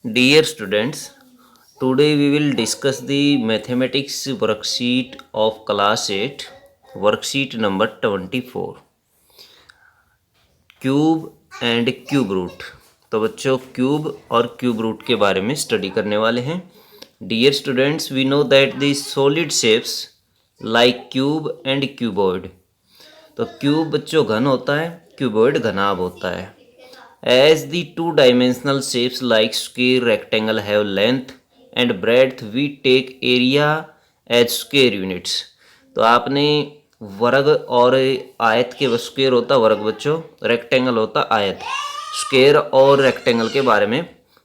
Dear students, today we will discuss the mathematics worksheet of class 8, worksheet number 24, cube and cube root. तो बच्चों cube और cube root के बारे में study करने वाले हैं। Dear students, we know that the solid shapes like cube and cuboid. तो क्यूब बच्चों घन होता है, क्यूबॉइड घनाभ होता है। As the two-dimensional shapes like square, rectangle have length and breadth, we take area as square units। तो आपने वर्ग और आयत के स्क्वायर होता वर्ग बच्चों, रेक्टेंगल होता आयत। स्क्वायर और रेक्टेंगल के बारे में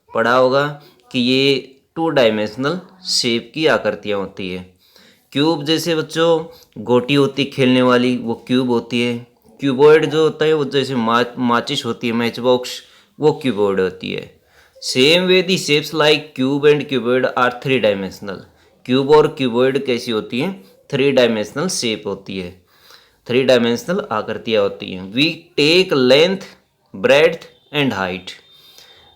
पढ़ा होगा कि ये टू डायमेंशनल शेप की आकृतियाँ होती है। क्यूब जैसे बच्चों गोटी होती खेलने वाली, वो क्यूब होती है। क्यूबॉइड जो होता है वो जैसे माचिस होती है, मैच बॉक्स, वो क्यूबॉइड होती है। Same way the shapes like cube and cuboid are three dimensional. Cube और क्यूबॉइड कैसी होती हैं? थ्री डायमेंशनल शेप होती है, थ्री डायमेंशनल आकृतियाँ होती हैं। We take length, breadth and height.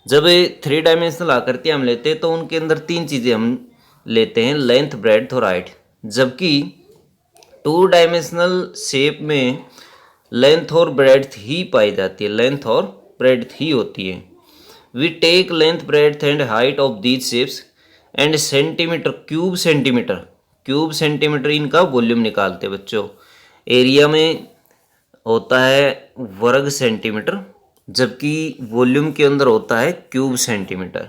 जब थ्री डायमेंशनल आकृतियाँ हम लेते हैं तो उनके अंदर तीन चीज़ें हम लेते हैं, लेंथ, ब्रेड्थ और हाइट। जबकि टू डायमेंशनल शेप में लेंथ और ब्रेड्थ ही पाई जाती है, लेंथ और ब्रेड्थ ही होती है। We take length, breadth and height of these shapes and centimetre, cube centimetre, cube centimetre इनका वॉल्यूम निकालते हैं बच्चों। एरिया में होता है वर्ग सेंटीमीटर, जबकि वॉल्यूम के अंदर होता है cube centimetre.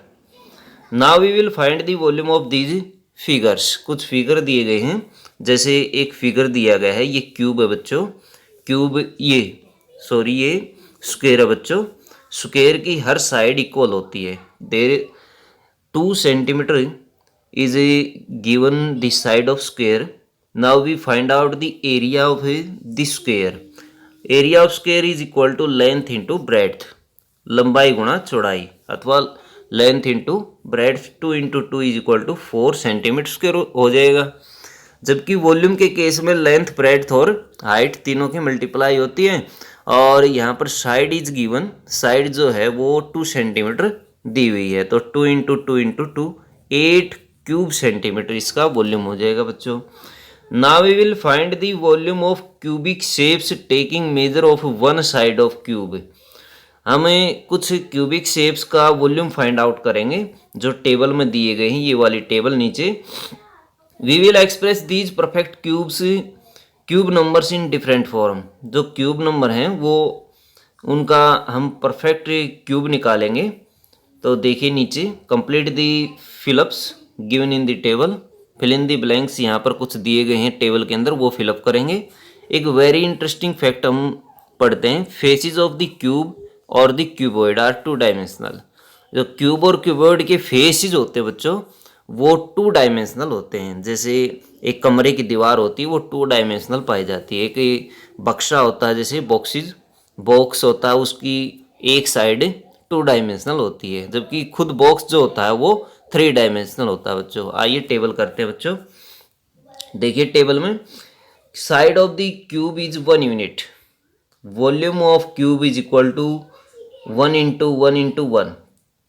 Now we will find the volume of these figures. कुछ फिगर दिए गए हैं, जैसे एक फिगर दिया गया है, ये क्यूब है बच्चों, क्यूब ये स्क्वायर है बच्चों। स्क्वायर की हर साइड इक्वल होती है। There 2 centimetre is given the side of square. Now we find out the area of the square. Area of square is equal to length into breadth, लंबाई गुणा चौड़ाई, अथवा length into breadth, 2 into 2 is equal to 4 centimetre square हो जाएगा। जबकि volume के case में length, breadth और हाइट तीनों की मल्टीप्लाई होती है। और यहाँ पर साइड इज गिवन, साइड जो है वो 2 सेंटीमीटर दी हुई है। तो 2 इंटू 2 इंटू 2, 8 क्यूब सेंटीमीटर इसका वॉल्यूम हो जाएगा बच्चों। Now we will find the volume of cubic shapes taking measure of one side of cube. हमें कुछ क्यूबिक शेप्स का वॉल्यूम फाइंड आउट करेंगे जो टेबल में दिए गए हैं, ये वाली टेबल नीचे। We will express these perfect cubes, cube numbers in different form. जो क्यूब नंबर हैं वो उनका हम परफेक्ट क्यूब निकालेंगे। तो देखिए नीचे, complete the fill ups given in the table, fill in the blanks, यहाँ पर कुछ दिए गए हैं टेबल के अंदर, वो फिलअप करेंगे। एक वेरी इंटरेस्टिंग फैक्ट हम पढ़ते हैं, फेसेस ऑफ द क्यूब और the cuboid are two dimensional. जो क्यूब और क्यूबॉइड के फेसेस होते हैं बच्चों, वो टू डायमेंशनल होते हैं। जैसे एक कमरे की दीवार होती है, वो टू डायमेंशनल पाई जाती है। एक बक्सा होता है, जैसे बॉक्स होता है, उसकी एक साइड टू डायमेंशनल होती है, जबकि खुद बॉक्स जो होता है वो थ्री डायमेंशनल होता है बच्चों। आइए टेबल करते हैं बच्चों। देखिए टेबल में, side of the cube is 1 unit, volume of cube is equal to 1 into 1 into 1,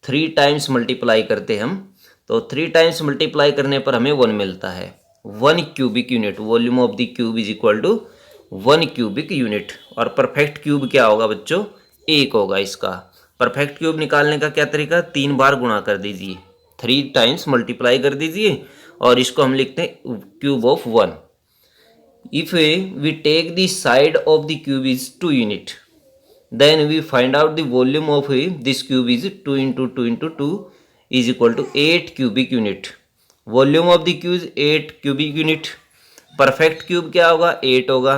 3 times multiply करते हैं हम। तो 3 टाइम्स मल्टीप्लाई करने पर हमें 1 मिलता है, 1 cubic unit. Volume of the cube is equal to 1 cubic unit. और परफेक्ट क्यूब क्या होगा बच्चों? 1 होगा इसका। परफेक्ट क्यूब निकालने का क्या तरीका? 3 बार गुणा कर दीजिए, 3 टाइम्स मल्टीप्लाई कर दीजिए, और इसको हम लिखते हैं cube of 1। If we take the side of the cube is 2 unit, then we find out the volume of this cube is 2 into 2 into 2 is equal to 8 cubic unit. Volume of the cube is 8 cubic unit. Perfect cube क्या होगा? 8 होगा।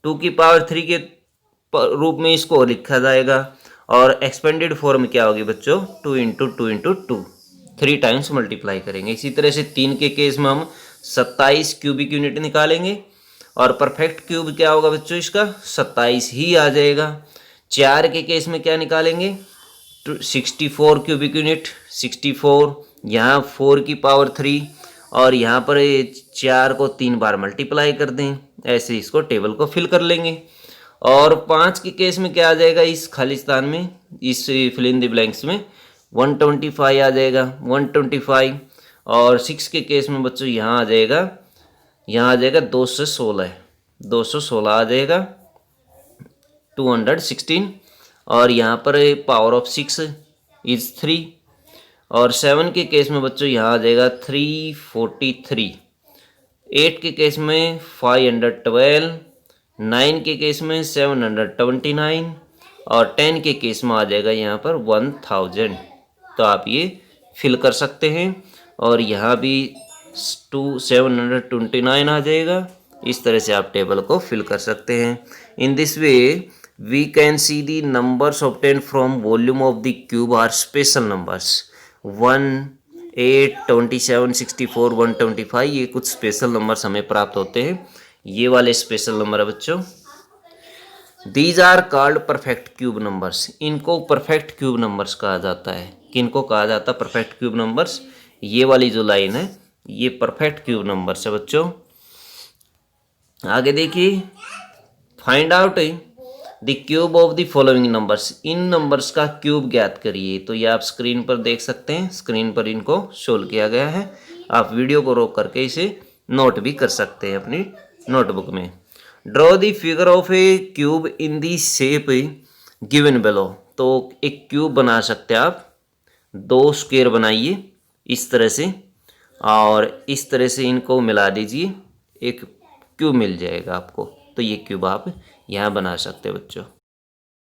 2 की power 3 के रूप में इसको लिखा जाएगा। और एक्सपेंडेड फॉर्म क्या होगी बच्चों? 2 इंटू 2 इंटू 2, 3 टाइम्स मल्टीप्लाई करेंगे। इसी तरह से 3 के केस में हम 27 क्यूबिक यूनिट निकालेंगे। और परफेक्ट क्यूब क्या होगा बच्चों? इसका 27 ही आ जाएगा। 4 के केस में क्या निकालेंगे? 64 क्यूबिक यूनिट, 64, यहाँ 4 की पावर 3, और यहाँ पर 4 को 3 बार मल्टीप्लाई कर दें, ऐसे इसको टेबल को फिल कर लेंगे। और 5 के केस में क्या आ जाएगा इस खालिस्तान में, इस फिल इन द ब्लैंक्स में? 125 आ जाएगा 125। और 6 के केस में बच्चों यहाँ आ जाएगा 216 आ जाएगा 216। और यहाँ पर पावर ऑफ 6 इज 3। और 7 के केस में बच्चों यहाँ आ जाएगा 343। 8 के केस में 512। 9 के केस में 729। और 10 के केस में आ जाएगा यहाँ पर 1000। तो आप ये फिल कर सकते हैं। और यहाँ भी 729 आ जाएगा। इस तरह से आप टेबल को फिल कर सकते हैं। In this way we can see the numbers obtain from volume of the cube are special numbers 1, 8, 27, 64, 125। ये कुछ स्पेशल नंबर्स हमें प्राप्त होते हैं। ये वाले स्पेशल नंबर है बच्चों। These are called perfect cube numbers. इनको परफेक्ट क्यूब नंबर्स कहा जाता है। किनको कहा जाता है परफेक्ट क्यूब नंबर्स? ये वाली जो लाइन है ये परफेक्ट क्यूब नंबर्स है बच्चों। आगे देखिए, find out the cube of the following numbers. In numbers का क्यूब ज्ञात करिए। तो ये आप स्क्रीन पर देख सकते हैं। स्क्रीन पर इनको शो किया गया है। आप वीडियो को रोक करके इसे नोट भी कर सकते हैं अपनी नोटबुक में। Draw the figure of A cube in the shape given below. तो एक क्यूब बना सकते हैं आप। 2 स्क्वायर बनाइए इस तरह से, और इस तरह से इनको मिला दीजिए, एक क्यूब मिल जाएगा आपको। तो ये क्यूब आप यहाँ बना सकते हैं बच्चों।